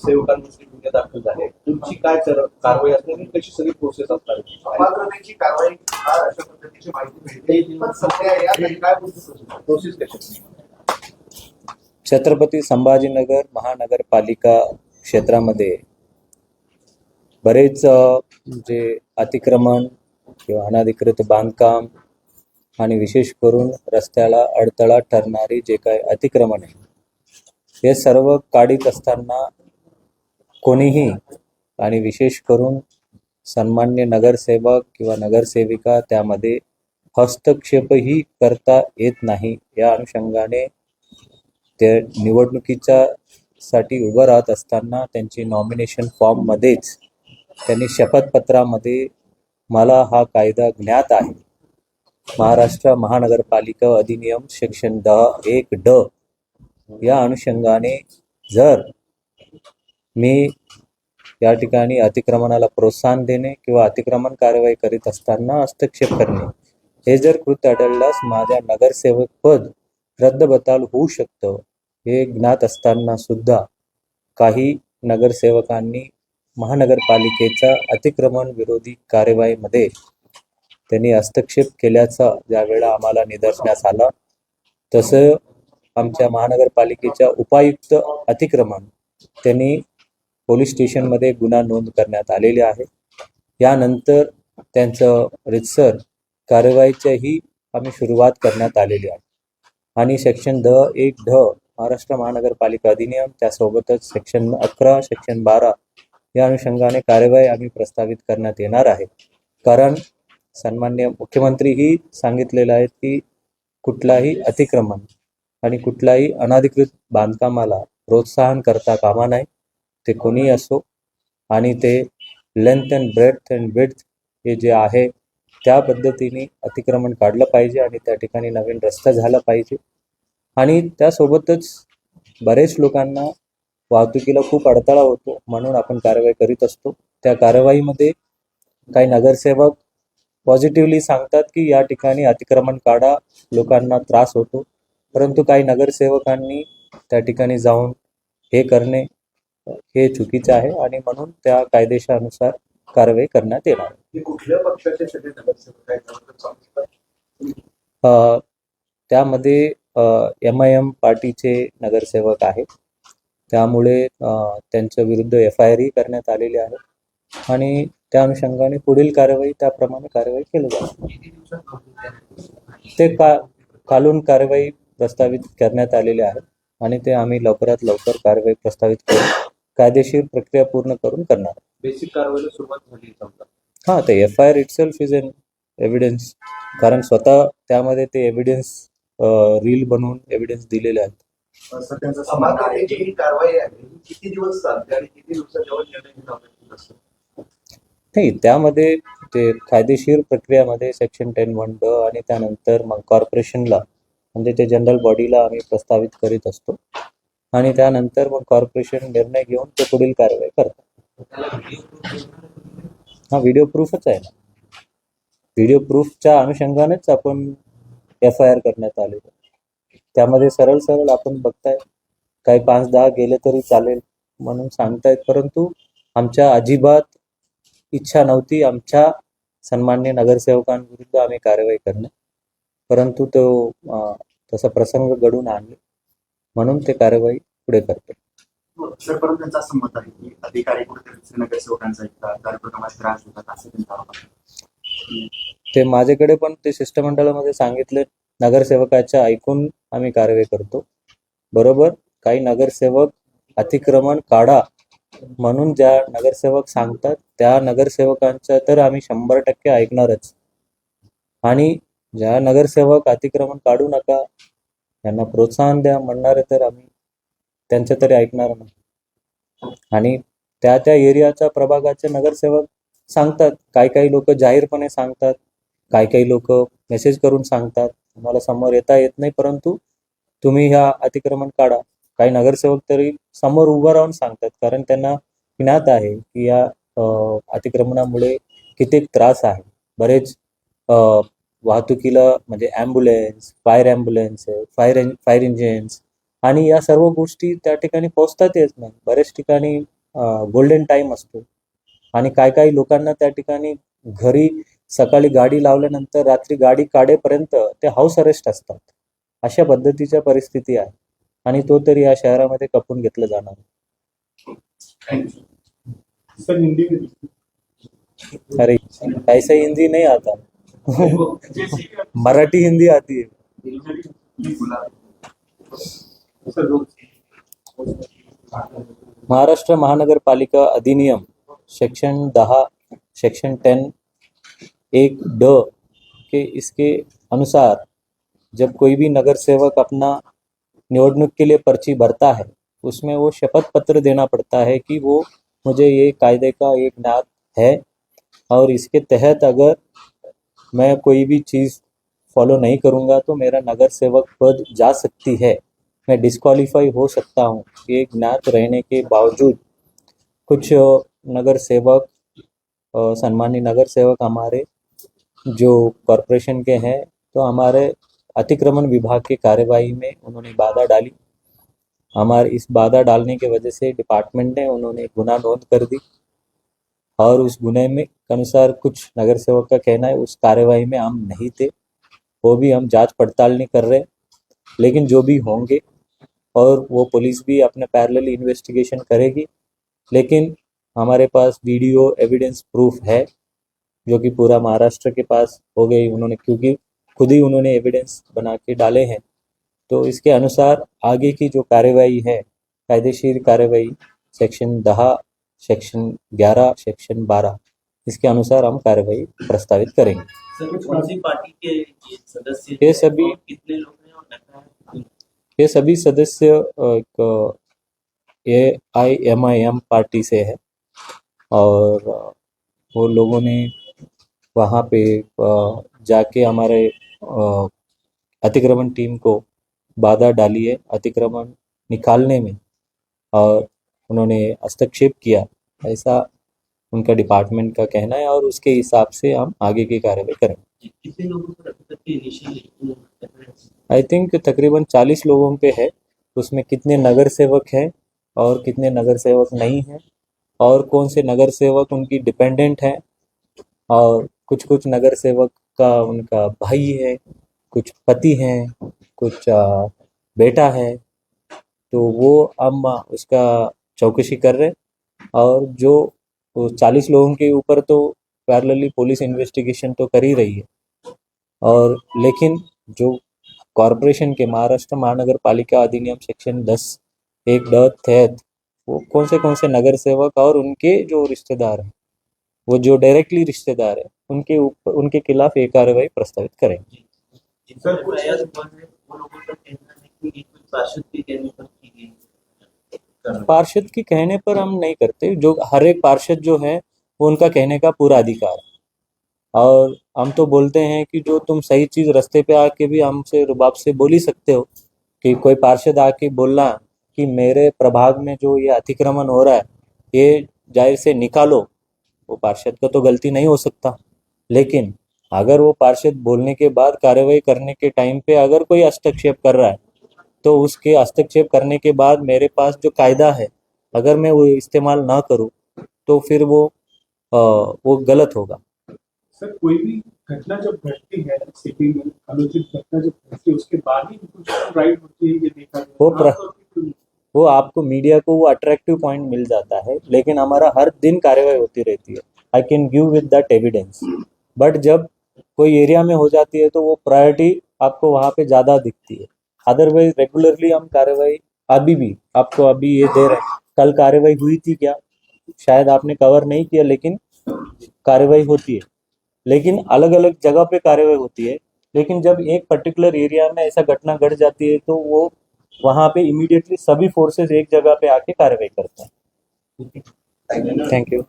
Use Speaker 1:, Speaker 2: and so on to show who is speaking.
Speaker 1: नगरसेवकांविषयी गुन्हे दाखल झाले, तुमची काय कारवाई असणार आणि कशी सगळी प्रोसेस असणार आहे?
Speaker 2: अपात्रतेची कारवाई अशा पद्धतीची माहिती मिळते, पण सध्या यासाठी काय प्रोसेस कशी?
Speaker 3: छत्रपती संभाजीनगर महानगरपालिका क्षेत्रामध्ये बरेच जे अतिक्रमण किंवा अनधिकृत बांधकाम आणि विशेष करून रस्त्याला अडथळा ठरणारी जे काही अतिक्रमण आहे, हे सर्व काढीत असताना कोणीही आणि विशेष करून सन्मान्य नगरसेवक किंवा नगरसेविका त्यामध्ये हस्तक्षेपही करता येत नाही. या अनुषंगाने ते निवडणुकीच्या साठी उभं राहत असताना त्यांची नॉमिनेशन फॉर्ममध्येच त्यांनी शपथपत्रामध्ये मला हा कायदा ज्ञात आहे, महाराष्ट्र महानगरपालिका अधिनियम सेक्शन 10(1)(ड) या अनुषंगाने जर मी या ठिकाणी अतिक्रमणाला प्रोत्साहन देणे किंवा अतिक्रमण कारवाई करीत असताना हस्तक्षेप करणे हे जर कृत्य आढळल्यास माझ्या नगरसेवक पद रद्दबातल होऊ शकतं. हे ज्ञात असताना सुद्धा काही नगरसेवकांनी महानगरपालिकेच्या अतिक्रमण विरोधी कारवाईमध्ये त्यांनी हस्तक्षेप केल्याचा ज्यावेळेला आम्हाला निदर्शनास आला, तसं आमच्या महानगरपालिकेच्या उपायुक्त अतिक्रमण त्यांनी पोलीस स्टेशनमध्ये गुन्हा नोंद करण्यात आलेले आहे. यानंतर त्यांचं रितसर कारवाईचीही आम्ही सुरुवात करण्यात आलेली आहे आणि सेक्शन 10(1)(ड) महाराष्ट्र महानगरपालिका अधिनियम त्यासोबतच सेक्शन 11, सेक्शन 12 या अनुषंगाने कारवाई आम्ही प्रस्तावित करण्यात येणार आहे. कारण सन्मान्य मुख्यमंत्रीही सांगितलेलं आहे की कुठलाही अतिक्रमण आणि कुठलाही अनधिकृत बांधकामाला प्रोत्साहन करता कामा नये, ते कोणीही असो, आणि ते length and breadth and width हे जे आहे त्या पद्धतीने अतिक्रमण काढलं पाहिजे आणि त्या ठिकाणी नवीन रस्ता झाला पाहिजे. आणि त्यासोबतच बरेच लोकांना वाहतुकीला खूप अडथळा होतो, म्हणून आपण कारवाई करीत असतो. त्या कारवाईमध्ये काही नगरसेवक पॉझिटिव्हली सांगतात की या ठिकाणी अतिक्रमण काढा, लोकांना त्रास होतो, परंतु काही नगरसेवकांनी त्या ठिकाणी जाऊन हे करणे हे चुकीचे आहे आणि म्हणून त्या कायदेशानुसार कारवाई करण्यात येणार.
Speaker 2: कुठल्या पक्षाचे सगळे नगरसेवक
Speaker 3: आहेत? त्यामध्ये MIM पार्टीचे नगरसेवक आहेत, त्यामुळे त्यांच्या विरुद्ध FIR करण्यात आलेली आहे आणि त्या अनुषंगाने पुढील कारवाई त्याप्रमाणे कारवाई केली जाते. ते कालून कारवाई प्रस्तावित करण्यात आलेले आहे आणि ते आम्ही लवकरात लवकर कारवाई प्रस्तावित करून कायदेशीर प्रक्रिया पूर्ण करून करणार.
Speaker 1: बेसिक कारवाईला सुरुवात झाली समजा.
Speaker 3: हां, ते FIR itself is an evidence, कारण स्वतः त्यामध्ये ते एव्हिडन्स रील बनवून एव्हिडन्स दिलेले आहेत.
Speaker 2: अपात्रतेची ही कारवाई आहे, किती दिवस चालते आणि किती दिवसाच्यावर निर्णय असतो?
Speaker 3: नाही, त्यामध्ये ते कायदेशीर प्रक्रियामध्ये सेक्शन 10(1)(ड) आणि त्यानंतर मग कॉर्पोरेशनला म्हणजे ते जनरल बॉडीला आम्ही प्रस्तावित करीत असतो आणि त्यानंतर मग कॉर्पोरेशन निर्णय घेऊन ते पुढील कारवाई करतात. हा व्हिडिओ प्रूफच आहे ना. व्हिडिओ प्रूफच्या अनुषंगानेच आपण FIR करण्यात आले. त्यामध्ये सरळ आपण बघताय काही 5-10 गेले तरी चालेल म्हणून सांगतायत, परंतु आमच्या अजिबात इच्छा नव्हती आमच्या सन्मान्य नगरसेवकांविरुद्ध आम्ही कारवाई करणे, परंतु तो तसा प्रसंग घडून आणले म्हणून ते कारवाई पुढे करतो.
Speaker 2: सर, परंतु त्यांचा असं मत आहे की अधिकारी कुठेतरी नगरसेवकांचा कार्यक्रमात त्रास देतात असं त्यांचा.
Speaker 3: ते माझ्याकडे पण ते शिष्टमंडळामध्ये सांगितले, नगरसेवकाच्या ऐकून आम्ही कारवाई करतो. बरोबर, काही नगरसेवक अतिक्रमण काढा म्हणून ज्या नगरसेवक सांगतात त्या नगरसेवकांचं तर आम्ही 100% ऐकणारच, आणि ज्या नगरसेवक अतिक्रमण काढू नका यांना प्रोत्साहन द्या म्हणणारे तर आम्ही त्यांचं तरी ऐकणार नाही. आणि त्या एरियाच्या प्रभागाचे नगरसेवक सांगतात, काही लोक जाहीरपणे सांगतात, काही लोक मेसेज करून सांगतात, तुम्हाला समोर येता येत नाही परंतु तुम्ही ह्या अतिक्रमण काढा. काही नगरसेवक तरी समोर उभं राहून सांगतात, कारण त्यांना ज्ञात आहे की या अतिक्रमणामुळे किती त्रास आहे. बरेच वाहतुकीला म्हणजे ॲम्ब्युलन्स, फायर इंजिन्स आणि या सर्व गोष्टी त्या ठिकाणी पोहोचतात येत नाही. बऱ्याच ठिकाणी गोल्डन टाईम असतो आणि काय काही लोकांना त्या ठिकाणी घरी सकाळी गाडी लावल्यानंतर रात्री गाडी काढेपर्यंत ते हाऊस अरेस्ट असतात. अशा पद्धतीच्या परिस्थिती आहे आणि तो तरी या शहरामध्ये कपून घेतलं जाणार.
Speaker 1: सर हिंदी में
Speaker 3: अरे ऐसा हिंदी नहीं आता. मराठी हिंदी आती है.
Speaker 1: सर
Speaker 3: महाराष्ट्र महानगर पालिका अधिनियम सेक्शन 10 सेक्शन 10 एक ड के इसके अनुसार जब कोई भी नगर सेवक अपना निवडणूक के लिए पर्ची भरता है उसमें वो शपथ पत्र देना पड़ता है कि वो मुझे ये कायदे का एक ज्ञात है और इसके तहत अगर मैं कोई भी चीज़ फॉलो नहीं करूँगा तो मेरा नगर सेवक पद जा सकती है, मैं डिस्क्वालीफाई हो सकता हूँ. ये ज्ञात रहने के बावजूद कुछ नगर सेवक सम्मानित नगर सेवक हमारे जो कॉरपोरेशन के हैं तो हमारे अतिक्रमण विभाग की कार्यवाही में उन्होंने बाधा डाली. हमारे इस बाधा डालने की वजह से डिपार्टमेंट ने उन्होंने गुनाह नोंद कर दी और उस गुने में के अनुसार कुछ नगर सेवक का कहना है उस कार्यवाही में हम नहीं थे, वो भी हम जांच पड़ताल नहीं कर रहे, लेकिन जो भी होंगे और वो पुलिस भी अपने पैरेलल इन्वेस्टिगेशन करेगी. लेकिन हमारे पास वीडियो एविडेंस प्रूफ है जो कि पूरा महाराष्ट्र के पास हो गई उन्होंने, क्योंकि खुद ही उन्होंने एविडेंस बना के डाले हैं. तो इसके अनुसार आगे की जो कार्यवाही है कायदेशीर कार्यवाही सेक्शन 10 सेक्शन 11 सेक्शन 12 इसके अनुसार हम कार्यवाही प्रस्तावित करेंगे.
Speaker 4: सर कौन सी पार्टी के ये सदस्य
Speaker 3: ये सभी
Speaker 4: कितने लोग हैं और लगता है
Speaker 3: ये सभी सदस्य एक AIMIM पार्टी से है और वो लोगों ने वहाँ पे जाके हमारे अतिक्रमण टीम को बाधा डाली है अतिक्रमण निकालने में और उन्होंने हस्तक्षेप किया, ऐसा उनका डिपार्टमेंट का कहना है और उसके हिसाब से हम आगे की कार्रवाई करेंगे.
Speaker 4: कितने लोगों पर अभी तक इनिशियल
Speaker 3: आई थिंक तकरीबन 40 लोगों पे है. उसमें कितने नगर सेवक हैं और कितने नगर सेवक नहीं हैं और कौन से नगर सेवक उनकी डिपेंडेंट हैं और कुछ कुछ नगर सेवक का उनका भाई है, कुछ पति हैं, कुछ बेटा है, तो वो हम उसका चौकसी कर रहे हैं और जो 40 लोगों के ऊपर तो पैरेलली पुलिस इन्वेस्टिगेशन तो कर ही रही है और लेकिन जो कॉरपोरेशन के महाराष्ट्र महानगर पालिका अधिनियम सेक्शन 10 एक ड तहत वो कौन से नगर सेवक और उनके जो रिश्तेदार हैं, वो जो डायरेक्टली रिश्तेदार हैं, उनके ऊपर उनके खिलाफ एक कार्रवाई प्रस्तावित करेंगे.
Speaker 4: जिनका प्रयास हुआ है वो लोगों का कहना है कि ये कोई पार्षद के कहने पर की गई.
Speaker 3: पार्षद के कहने पर हम नहीं करते, जो हर एक पार्षद जो है वो उनका कहने का पूरा अधिकार है और हम तो बोलते हैं कि जो तुम सही चीज़ रास्ते पे आके भी हमसे रुबाब से बोल ही सकते हो कि कोई पार्षद आके बोलना कि मेरे प्रभाग में जो ये अतिक्रमण हो रहा है ये जाहिर से निकालो, वो पार्षद का तो गलती नहीं हो सकता. लेकिन अगर वो पार्षद बोलने के बाद कार्रवाई करने के टाइम पे अगर कोई हस्तक्षेप कर रहा है तो उसके हस्तक्षेप करने के बाद मेरे पास जो कायदा है अगर मैं वो इस्तेमाल ना करूँ तो फिर वो गलत होगा.
Speaker 1: सर कोई भी घटना जब घटती है सिटी में, अनुचित घटना जब घटती है उसके बाद ही कुछ राइट होती है, ये देखा गया.
Speaker 3: वो आपको मीडिया को वो अट्रैक्टिव पॉइंट मिल जाता है, लेकिन हमारा हर दिन कार्रवाई होती रहती है. आई कैन गिव विद दैट एविडेंस, बट जब कोई एरिया में हो जाती है तो वो प्रायोरिटी आपको वहाँ पे ज़्यादा दिखती है. अदरवाइज रेगुलरली हम कार्रवाई अभी भी आपको अभी ये दे रहे हैं. कल कार्रवाई हुई थी क्या, शायद आपने कवर नहीं किया, लेकिन कार्रवाई होती है, लेकिन अलग अलग जगह पे कार्रवाई होती है. लेकिन जब एक पर्टिकुलर एरिया में ऐसा घटना घट जाती है तो वो वहाँ पे इमीडिएटली सभी फोर्सेस एक जगह पे आके कार्रवाई करते हैं. Thank you.